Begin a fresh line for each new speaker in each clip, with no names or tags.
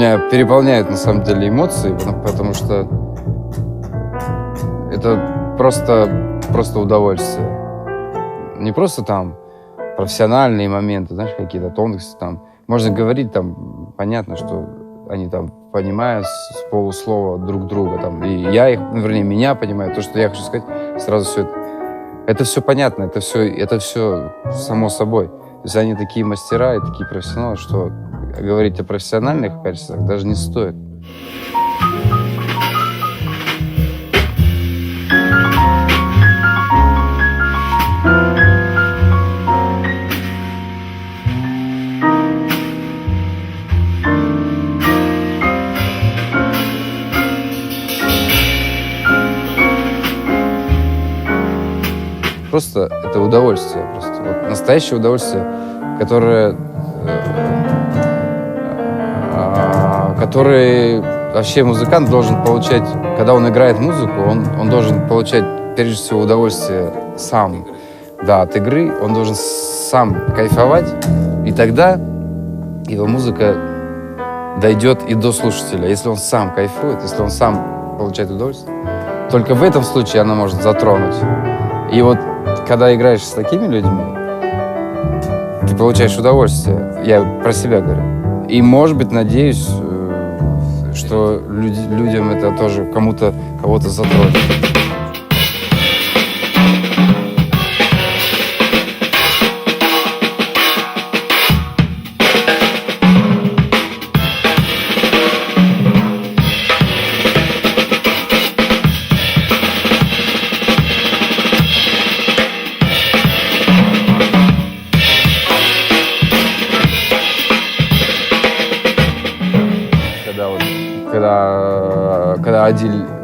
меня переполняют на самом деле эмоции, потому что это просто удовольствие. Не просто там профессиональные моменты, знаешь, какие-то тонкости там. Можно говорить там, понятно, что они там понимают с полуслова друг друга, там, и я их, вернее, меня понимаю, то, что я хочу сказать, сразу все это все понятно, это все само собой. То есть они такие мастера и такие профессионалы, что говорить о профессиональных качествах даже не стоит. Просто это удовольствие, просто вот настоящее удовольствие, которое вообще музыкант должен получать, когда он играет музыку, он должен получать прежде всего удовольствие сам, да, от игры, он должен сам кайфовать, и тогда его музыка дойдет и до слушателя. Если он сам кайфует, если он сам получает удовольствие, только в этом случае она может затронуть. И вот когда играешь с такими людьми, ты получаешь удовольствие. Я про себя говорю. И, может быть, надеюсь, что людям это тоже кого-то затронет.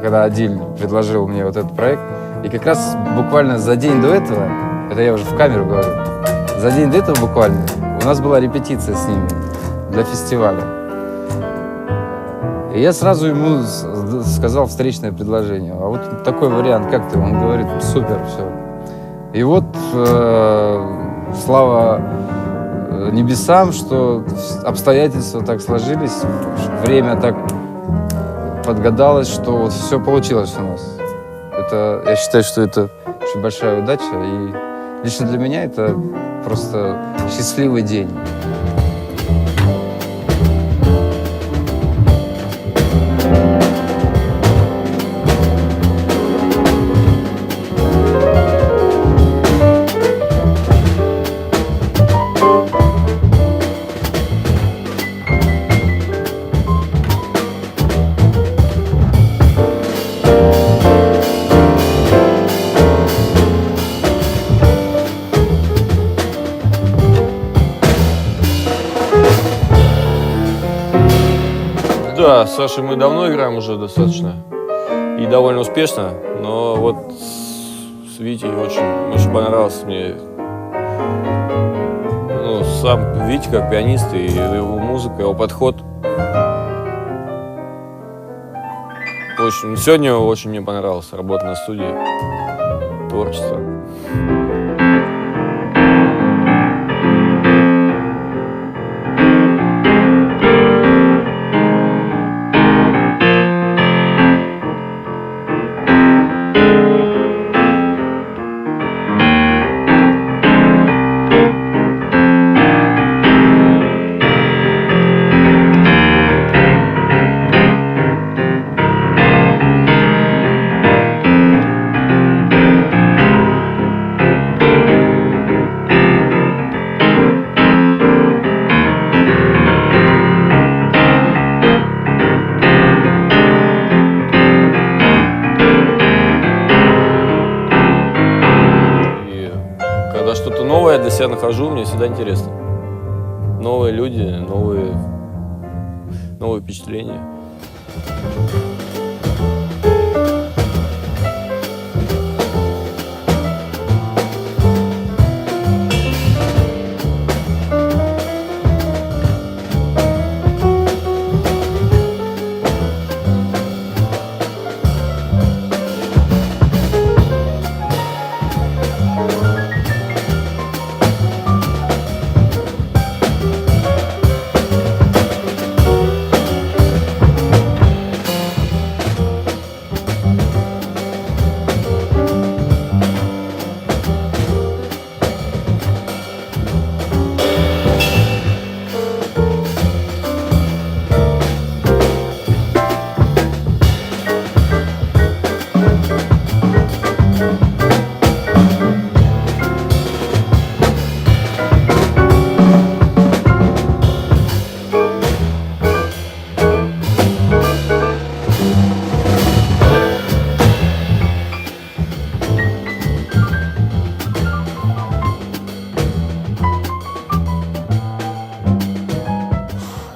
Когда Адиль предложил мне вот этот проект, и как раз буквально за день до этого, это я уже в камеру говорю, за день до этого буквально у нас была репетиция с ними для фестиваля. И я сразу ему сказал встречное предложение. А вот такой вариант, как ты? Он говорит, супер, все. И вот слава небесам, что обстоятельства так сложились, время так подгадалось, что вот все получилось у нас. Я считаю, что это очень большая удача, и лично для меня это просто счастливый день.
Да, с Сашей мы давно играем уже достаточно и довольно успешно, но вот с Витей очень понравился мне, сам Витя как пианист, и его музыка, его подход. Сегодня очень мне понравилось работа на студии, творчество. Что-то новое для себя нахожу, мне всегда интересно. Новые люди, новые впечатления.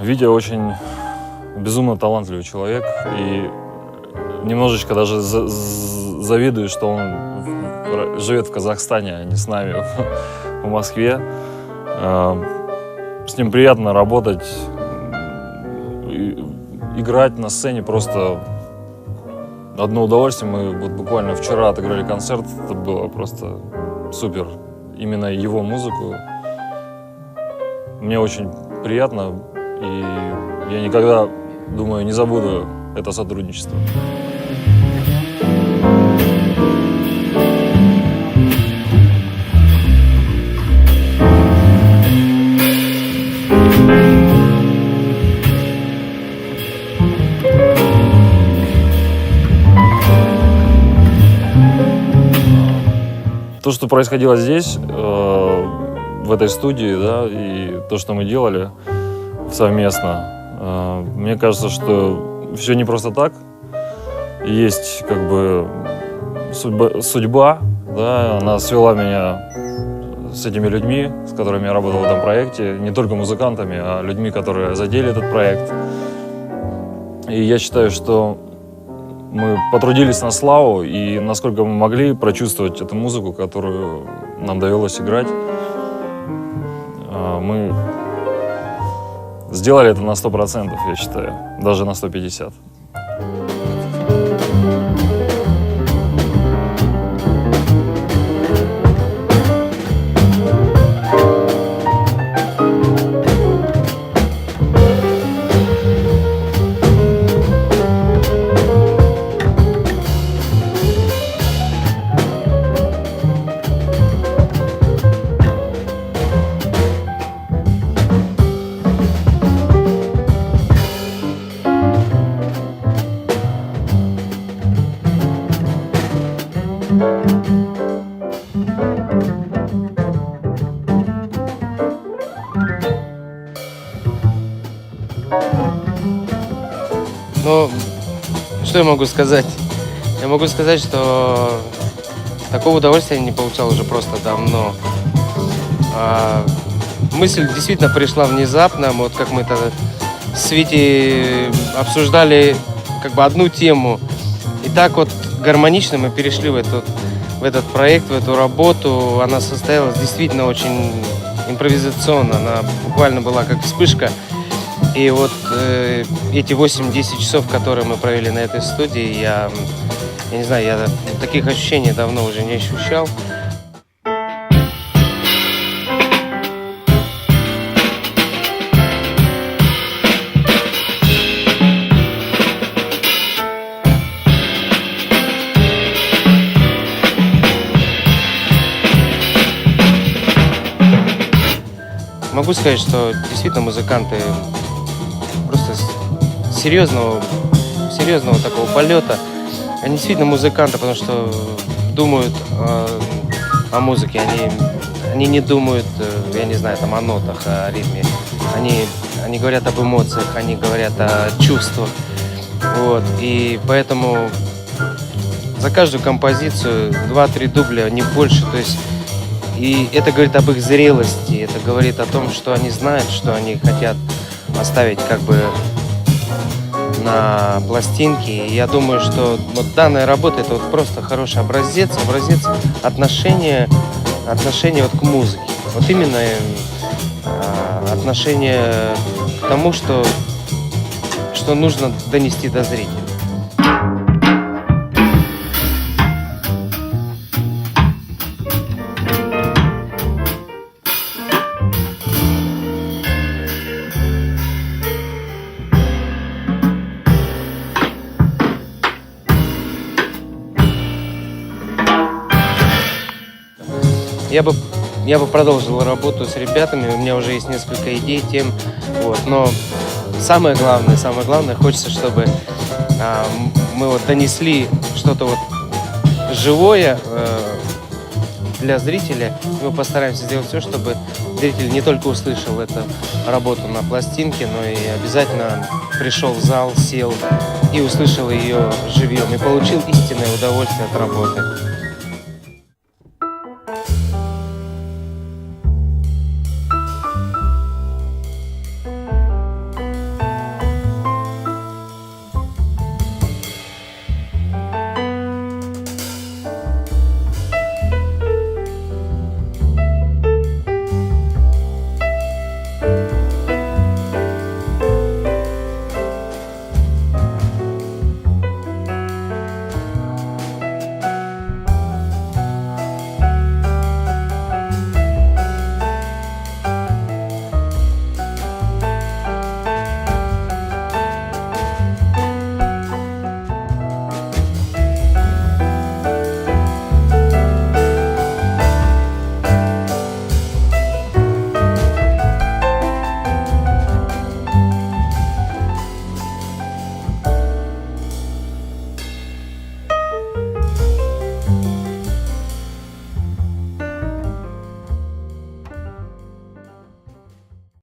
Витя очень безумно талантливый человек, и немножечко даже завидую, что он живет в Казахстане, а не с нами в Москве. С ним приятно работать, играть на сцене просто одно удовольствие. Мы вот буквально вчера отыграли концерт, это было просто супер. Именно его музыку. Мне очень приятно, и я никогда, думаю, не забуду это сотрудничество. То, что происходило здесь, в этой студии, да, и то, что мы делали совместно, мне кажется, что все не просто так. Есть как бы судьба, да, она свела меня с этими людьми, с которыми я работал в этом проекте, не только музыкантами, а людьми, которые задели этот проект. И я считаю, что мы потрудились на славу, и насколько мы могли прочувствовать эту музыку, которую нам довелось играть, мы сделали это на 100%, я считаю, даже на 150%.
Ну, что я могу сказать? Я могу сказать, что такого удовольствия я не получал уже просто давно. Мысль действительно пришла внезапно. Вот как мы тогда с Витей обсуждали как бы одну тему. И так вот гармонично мы перешли в этот проект, в эту работу. Она состоялась действительно очень импровизационно. Она буквально была как вспышка. И вот эти 8-10 часов, которые мы провели на этой студии, я не знаю, я таких ощущений давно уже не ощущал. Могу сказать, что действительно музыканты просто серьезного такого полета. Они действительно музыканты, потому что думают о музыке. Они не думают, я не знаю, там, о нотах, о ритме. Они говорят об эмоциях, они говорят о чувствах. Вот. И поэтому за каждую композицию 2-3 дубля, не больше. То есть, и это говорит об их зрелости, это говорит о том, что они знают, что они хотят оставить как бы на пластинке. И я думаю, что вот данная работа — это вот просто хороший образец отношения вот к музыке. Вот именно отношение к тому, что нужно донести до зрителя. Я бы продолжил работу с ребятами, у меня уже есть несколько идей, тем, вот, но самое главное, хочется, чтобы мы вот донесли что-то вот живое для зрителя. Мы постараемся сделать все, чтобы зритель не только услышал эту работу на пластинке, но и обязательно пришел в зал, сел и услышал ее живьем, и получил истинное удовольствие от работы.